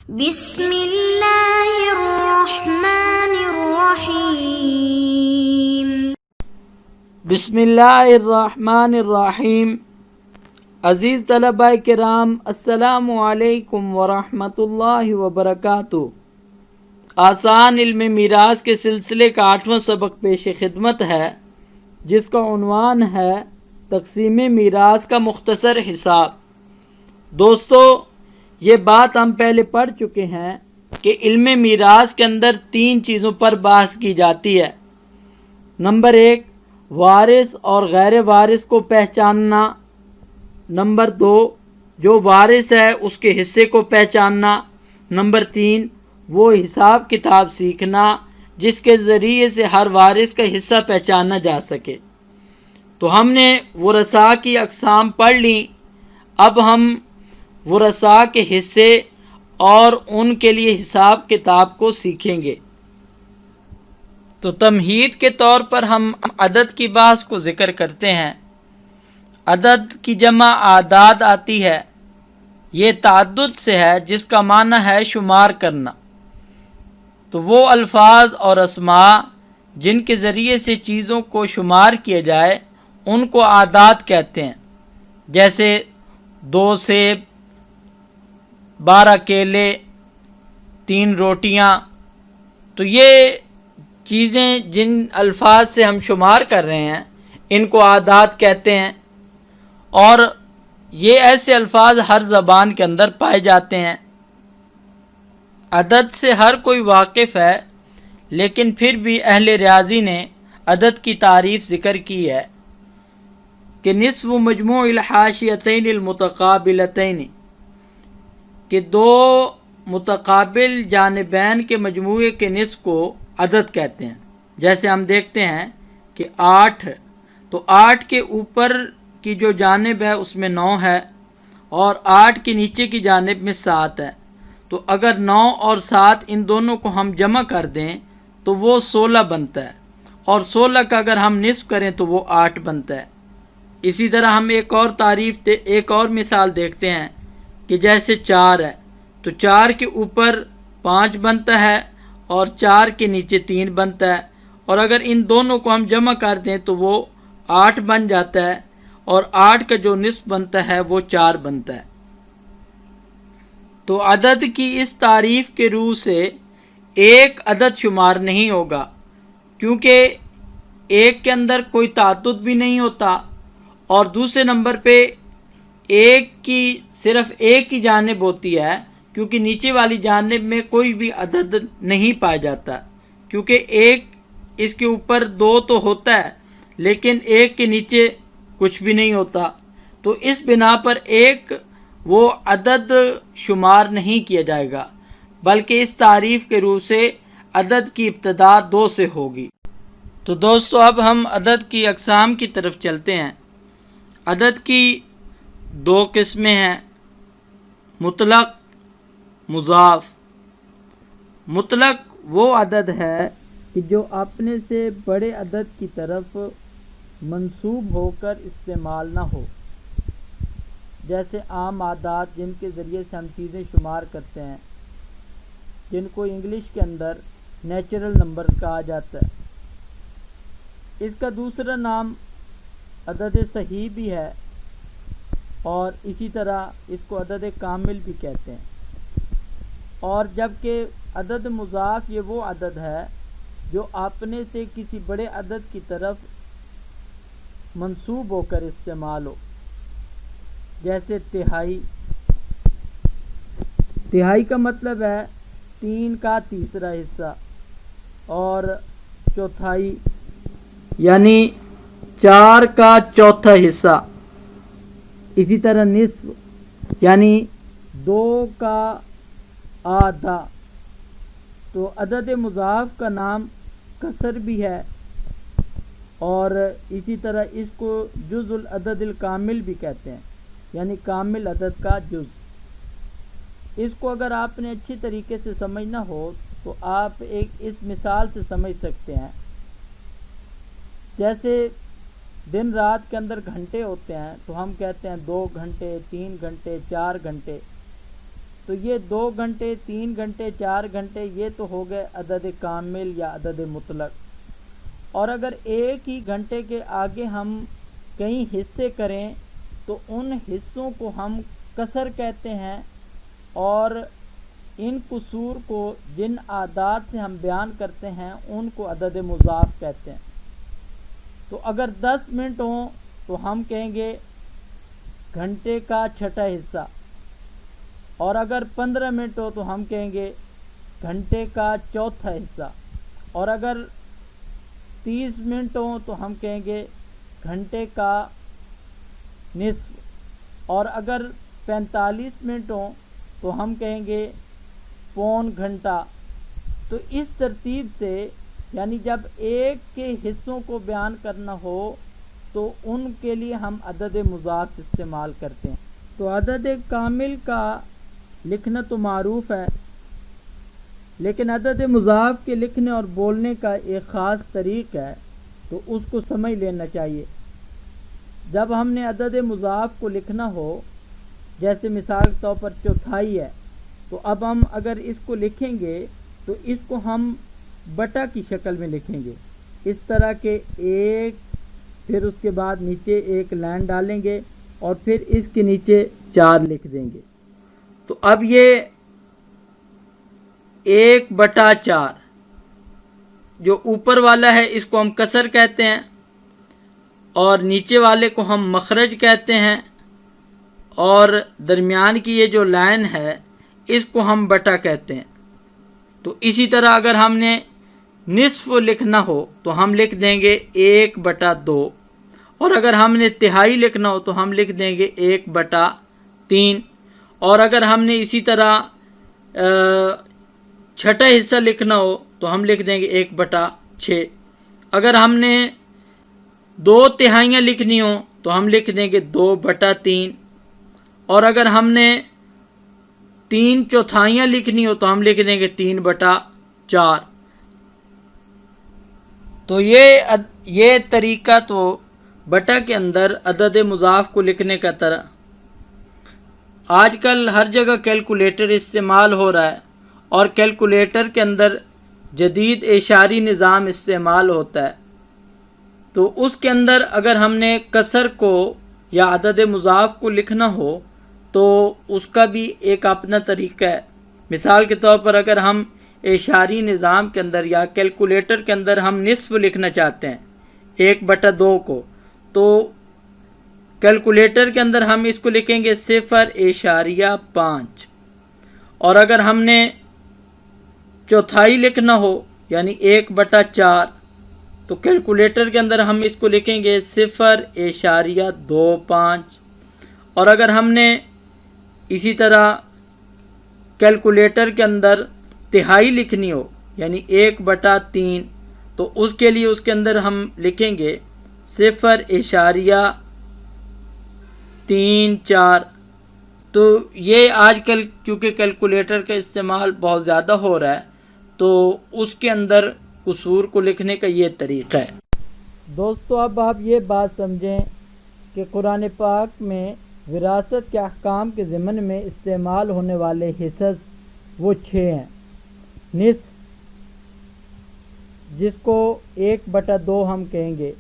بسم اللہ الرحمن الرحیم۔ بسم اللہ الرحمن الرحیم۔ عزیز طلباء کرام، السلام علیکم ورحمۃ اللہ وبرکاتہ۔ آسان علم میراث کے سلسلے کا 8واں سبق پیش خدمت ہے، جس کا عنوان ہے تقسیم میراث کا مختصر حساب۔ دوستو، یہ بات ہم پہلے پڑھ چکے ہیں کہ علم میراث کے اندر 3 چیزوں پر بحث کی جاتی ہے۔ نمبر 1، وارث اور غیر وارث کو پہچاننا۔ نمبر 2، جو وارث ہے اس کے حصے کو پہچاننا۔ نمبر 3، وہ حساب کتاب سیکھنا جس کے ذریعے سے ہر وارث کا حصہ پہچانا جا سکے۔ تو ہم نے ورثاء کی اقسام پڑھ لیں، اب ہم ورثاء کے حصے اور ان کے لیے حساب کتاب کو سیکھیں گے۔ تو تمہید کے طور پر ہم عدد کی بحث کو ذکر کرتے ہیں۔ عدد کی جمع اعداد آتی ہے، یہ تعدد سے ہے جس کا معنی ہے شمار کرنا۔ تو وہ الفاظ اور اسماء جن کے ذریعے سے چیزوں کو شمار کیا جائے ان کو اعداد کہتے ہیں، جیسے 2 سیب، 12 کیلے، 3 روٹیاں۔ تو یہ چیزیں جن الفاظ سے ہم شمار کر رہے ہیں ان کو اعداد کہتے ہیں، اور یہ ایسے الفاظ ہر زبان کے اندر پائے جاتے ہیں۔ عدد سے ہر کوئی واقف ہے، لیکن پھر بھی اہل ریاضی نے عدد کی تعریف ذکر کی ہے کہ نصف مجموع الحاشیتین المتقابلتین، کہ 2 متقابل جانبین کے مجموعے کے نصف کو عدد کہتے ہیں۔ جیسے ہم دیکھتے ہیں کہ 8، تو 8 کے اوپر کی جو جانب ہے اس میں 9 ہے، اور 8 کے نیچے کی جانب میں 7 ہے۔ تو اگر 9 اور 7 ان دونوں کو ہم جمع کر دیں تو وہ 16 بنتا ہے، اور 16 کا اگر ہم نصف کریں تو وہ 8 بنتا ہے۔ اسی طرح ہم ایک اور مثال دیکھتے ہیں کہ جیسے 4 ہے، تو 4 کے اوپر 5 بنتا ہے اور 4 کے نیچے 3 بنتا ہے، اور اگر ان دونوں کو ہم جمع کر دیں تو وہ 8 بن جاتا ہے، اور 8 کا جو نصف بنتا ہے وہ 4 بنتا ہے۔ تو عدد کی اس تعریف کے روح سے ایک عدد شمار نہیں ہوگا، کیونکہ ایک کے اندر کوئی تعدد بھی نہیں ہوتا، اور دوسرے نمبر پہ صرف ایک ہی جانب ہوتی ہے، کیونکہ نیچے والی جانب میں کوئی بھی عدد نہیں پایا جاتا، کیونکہ ایک اس کے اوپر 2 تو ہوتا ہے لیکن ایک کے نیچے کچھ بھی نہیں ہوتا۔ تو اس بنا پر ایک وہ عدد شمار نہیں کیا جائے گا، بلکہ اس تعریف کے روح سے عدد کی ابتدا 2 سے ہوگی۔ تو دوستو، اب ہم عدد کی اقسام کی طرف چلتے ہیں۔ عدد کی 2 قسمیں ہیں، مطلق، مضاف۔ مطلق وہ عدد ہے کہ جو اپنے سے بڑے عدد کی طرف منسوب ہو کر استعمال نہ ہو، جیسے عام اعداد جن کے ذریعے سے ہم چیزیں شمار کرتے ہیں، جن کو انگلش کے اندر نیچرل نمبر کہا جاتا ہے۔ اس کا دوسرا نام عدد صحیح بھی ہے، اور اسی طرح اس کو عدد کامل بھی کہتے ہیں۔ اور جبکہ عدد مضاف یہ وہ عدد ہے جو اپنے سے کسی بڑے عدد کی طرف منسوب ہو کر استعمال ہو، جیسے تہائی۔ تہائی کا مطلب ہے 3 کا تیسرا حصہ، اور چوتھائی یعنی 4 کا چوتھا حصہ۔ اسی طرح نصف یعنی 2 کا آدھا۔ تو عدد مضاف کا نام کسر بھی ہے، اور اسی طرح اس کو جز العدد الکامل بھی کہتے ہیں، یعنی کامل عدد کا جز۔ اس کو اگر آپ نے اچھی طریقے سے سمجھنا ہو تو آپ اس مثال سے سمجھ سکتے ہیں۔ جیسے دن رات کے اندر گھنٹے ہوتے ہیں، تو ہم کہتے ہیں 2 گھنٹے، 3 گھنٹے، 4 گھنٹے۔ تو یہ 2 گھنٹے 3 گھنٹے 4 گھنٹے یہ تو ہو گئے عدد کامل یا عدد مطلق. اور اگر ایک ہی گھنٹے کے آگے ہم کئی حصے کریں تو ان حصوں کو ہم کسر کہتے ہیں، اور ان قصور کو جن اعداد سے ہم بیان کرتے ہیں ان کو عدد مضاف کہتے ہیں. تو اگر 10 منٹ ہوں تو ہم کہیں گے گھنٹے کا چھٹا حصہ، اور اگر 15 منٹ ہو تو ہم کہیں گے گھنٹے کا چوتھا حصہ، اور اگر 30 منٹ ہوں تو ہم کہیں گے گھنٹے کا نصف، اور اگر 45 منٹ ہوں تو ہم کہیں گے پون گھنٹہ. تو اس ترتیب سے یعنی جب ایک کے حصوں کو بیان کرنا ہو تو ان کے لیے ہم عدد مضاف استعمال کرتے ہیں. تو عدد کامل کا لکھنا تو معروف ہے، لیکن عدد مضاف کے لکھنے اور بولنے کا ایک خاص طریق ہے، تو اس کو سمجھ لینا چاہیے. جب ہم نے عدد مضاف کو لکھنا ہو، جیسے مثال کے طور پر چوتھائی ہے، تو اب ہم اگر اس کو لکھیں گے تو اس کو ہم بٹا کی شکل میں لکھیں گے، اس طرح کے ایک، پھر اس کے بعد نیچے ایک لائن ڈالیں گے اور پھر اس کے نیچے 4 لکھ دیں گے. تو اب یہ 1/4 جو اوپر والا ہے اس کو ہم کسر کہتے ہیں، اور نیچے والے کو ہم مخرج کہتے ہیں، اور درمیان کی یہ جو لائن ہے اس کو ہم بٹا کہتے ہیں. تو اسی طرح اگر ہم نے نصف لکھنا ہو تو ہم لکھ دیں گے 1/2، اور اگر ہم نے تہائی لکھنا ہو تو ہم لکھ دیں گے 1/3، اور اگر ہم نے اسی طرح چھٹا حصہ لکھنا ہو تو ہم لکھ دیں گے 1/6. اگر ہم نے 2 تہائیاں لکھنی ہوں تو ہم لکھ دیں گے 2/3، اور اگر ہم نے 3 چوتھائیاں لکھنی ہو تو ہم لکھ دیں گے 3/4. تو یہ طریقہ تو بٹا کے اندر عدد مضاف کو لکھنے کا طرح. آج کل ہر جگہ کیلکولیٹر استعمال ہو رہا ہے، اور کیلکولیٹر کے اندر جدید اعشاری نظام استعمال ہوتا ہے. تو اس کے اندر اگر ہم نے کسر کو یا عدد مضاف کو لکھنا ہو تو اس کا بھی ایک اپنا طریقہ ہے. مثال کے طور پر اگر ہم اعشاری نظام کے اندر یا کیلکولیٹر کے اندر ہم نصف لکھنا چاہتے ہیں 1/2 کو، تو کیلکولیٹر کے اندر ہم اس کو لکھیں گے 0.5، اور اگر ہم نے چوتھائی لکھنا ہو یعنی 1/4 تو کیلکولیٹر کے اندر ہم اس کو لکھیں گے 0.25، اور اگر ہم نے اسی طرح کیلکولیٹر کے اندر تہائی لکھنی ہو یعنی 1/3 تو اس کے لیے اس کے اندر ہم لکھیں گے 0.34. تو یہ آج کل کیونکہ کیلکولیٹر کا استعمال بہت زیادہ ہو رہا ہے تو اس کے اندر قصور کو لکھنے کا یہ طریقہ ہے. دوستو اب آپ یہ بات سمجھیں کہ قرآن پاک میں وراثت کے احکام کے ضمن میں استعمال ہونے والے حصص وہ 6 ہیں. نصف جس کو 1/2 ہم کہیں گے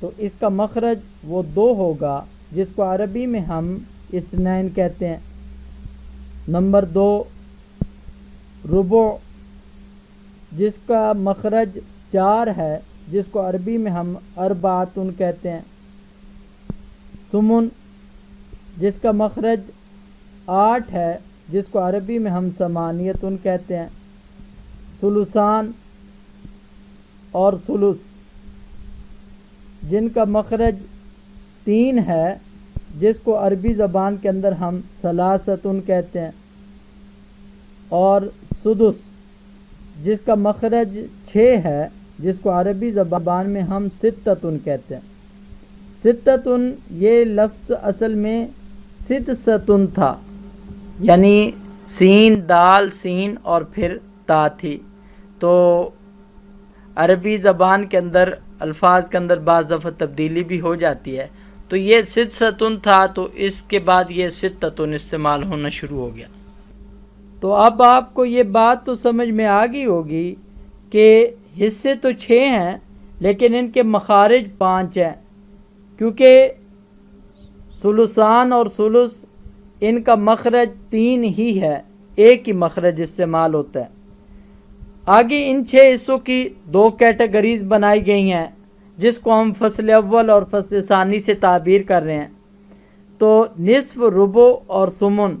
تو اس کا مخرج وہ 2 ہوگا جس کو عربی میں ہم اثنین کہتے ہیں. نمبر 2 ربع جس کا مخرج 4 ہے جس کو عربی میں ہم اربعۃن کہتے ہیں. ثمن جس کا مخرج 8 ہے جس کو عربی میں ہم ثمانیۃن کہتے ہیں. ثلثان اور ثلث جن کا مخرج 3 ہے جس کو عربی زبان کے اندر ہم ثلاثۃن کہتے ہیں. اور سدس جس کا مخرج 6 ہے جس کو عربی زبان میں ہم ستۃن کہتے ہیں. ستۃن یہ لفظ اصل میں سدستن تھا، یعنی سین دال سین اور پھر تا تھی. تو عربی زبان کے اندر الفاظ کے اندر بعض دفعہ تبدیلی بھی ہو جاتی ہے. تو یہ سدستن تھا، تو اس کے بعد یہ ستۃن استعمال ہونا شروع ہو گیا. تو اب آپ کو یہ بات تو سمجھ میں آ گئی ہوگی کہ حصے تو 6 ہیں لیکن ان کے مخارج 5 ہیں، کیونکہ ثلثان اور ثلث ان کا مخرج 3 ہی ہے، ایک ہی مخرج استعمال ہوتا ہے۔ آگے ان 6 حصوں کی 2 کیٹیگریز بنائی گئی ہیں جس کو ہم فصل اول اور فصل ثانی سے تعبیر کر رہے ہیں۔ تو نصف، ربع اور ثمن،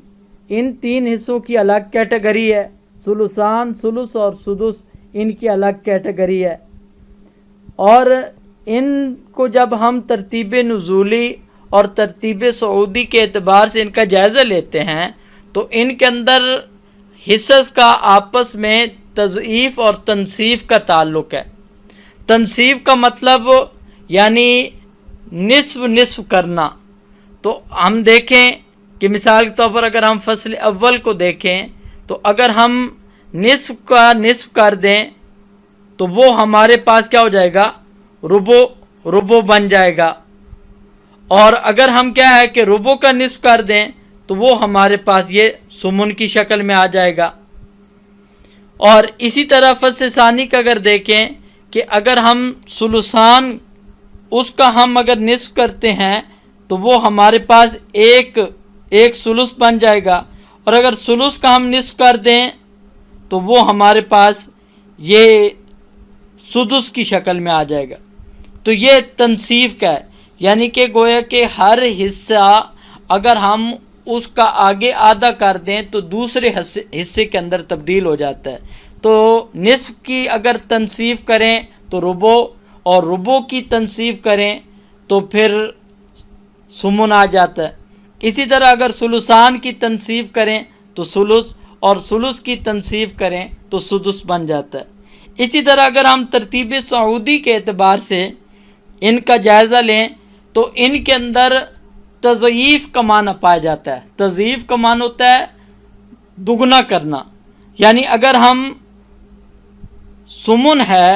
ان 3 حصوں کی الگ کیٹیگری ہے، ثلثان، ثلث اور سدس ان کی الگ کیٹیگری ہے۔ اور ان کو جب ہم ترتیب نزولی اور ترتیب صعودی کے اعتبار سے ان کا جائزہ لیتے ہیں تو ان کے اندر حصص کا آپس میں تضعیف اور تنصیف کا تعلق ہے۔ تنصیف کا مطلب یعنی نصف نصف کرنا۔ تو ہم دیکھیں کہ مثال کے طور پر اگر ہم فصل اول کو دیکھیں تو اگر ہم نصف کا نصف کر دیں تو وہ ہمارے پاس کیا ہو جائے گا؟ ربع بن جائے گا۔ اور اگر ہم کیا ہے کہ ربع کا نصف کر دیں تو وہ ہمارے پاس یہ ثمن کی شکل میں آ جائے گا۔ اور اسی طرح فصل ثانی کا اگر دیکھیں کہ اگر ہم ثلثان اس کا ہم اگر نصف کرتے ہیں تو وہ ہمارے پاس ایک ثلث بن جائے گا، اور اگر ثلث کا ہم نصف کر دیں تو وہ ہمارے پاس یہ سدس کی شکل میں آ جائے گا۔ تو یہ تنصیف کا ہے، یعنی کہ گویا کہ ہر حصہ اگر ہم اس کا آگے آدھا کر دیں تو دوسرے حصے کے اندر تبدیل ہو جاتا ہے۔ تو نصف کی اگر تنصیف کریں تو ربع، اور ربع کی تنصیف کریں تو پھر ثمن آ جاتا ہے۔ اسی طرح اگر ثلثان کی تنصیف کریں تو ثلث، اور ثلث کی تنصیف کریں تو سدس بن جاتا ہے۔ اسی طرح اگر ہم ترتیب صعودی کے اعتبار سے ان کا جائزہ لیں تو ان کے اندر تضعیف کا معنی پایا جاتا ہے۔ تضعیف کا معنی ہوتا ہے دگنا کرنا، یعنی اگر ہم ثمن ہے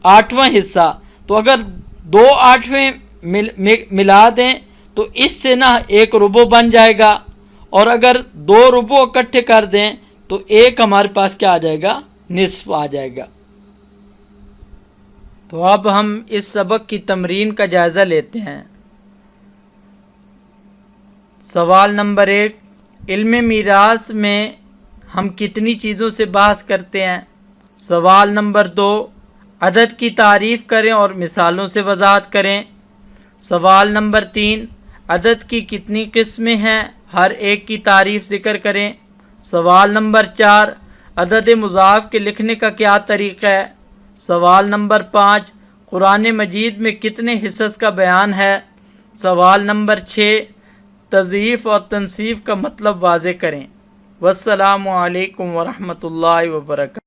8واں حصہ تو اگر 2/8 ملا دیں تو اس سے نا ایک ربع بن جائے گا، اور اگر 2 ربع اکٹھے کر دیں تو ایک ہمارے پاس کیا آ جائے گا؟ نصف آ جائے گا۔ تو اب ہم اس سبق کی تمرین کا جائزہ لیتے ہیں۔ سوال نمبر 1، علم میراث میں ہم کتنی چیزوں سے بحث کرتے ہیں؟ سوال نمبر 2، عدد کی تعریف کریں اور مثالوں سے وضاحت کریں۔ سوال نمبر 3، عدد کی کتنی قسمیں ہیں؟ ہر ایک کی تعریف ذکر کریں۔ سوال نمبر 4، عدد مضاعف کے لکھنے کا کیا طریقہ ہے؟ سوال نمبر 5، قرآن مجید میں کتنے حصص کا بیان ہے؟ سوال نمبر 6، تضعیف اور تنصیف کا مطلب واضح کریں۔ والسلام علیکم ورحمۃ اللہ وبرکاتہ۔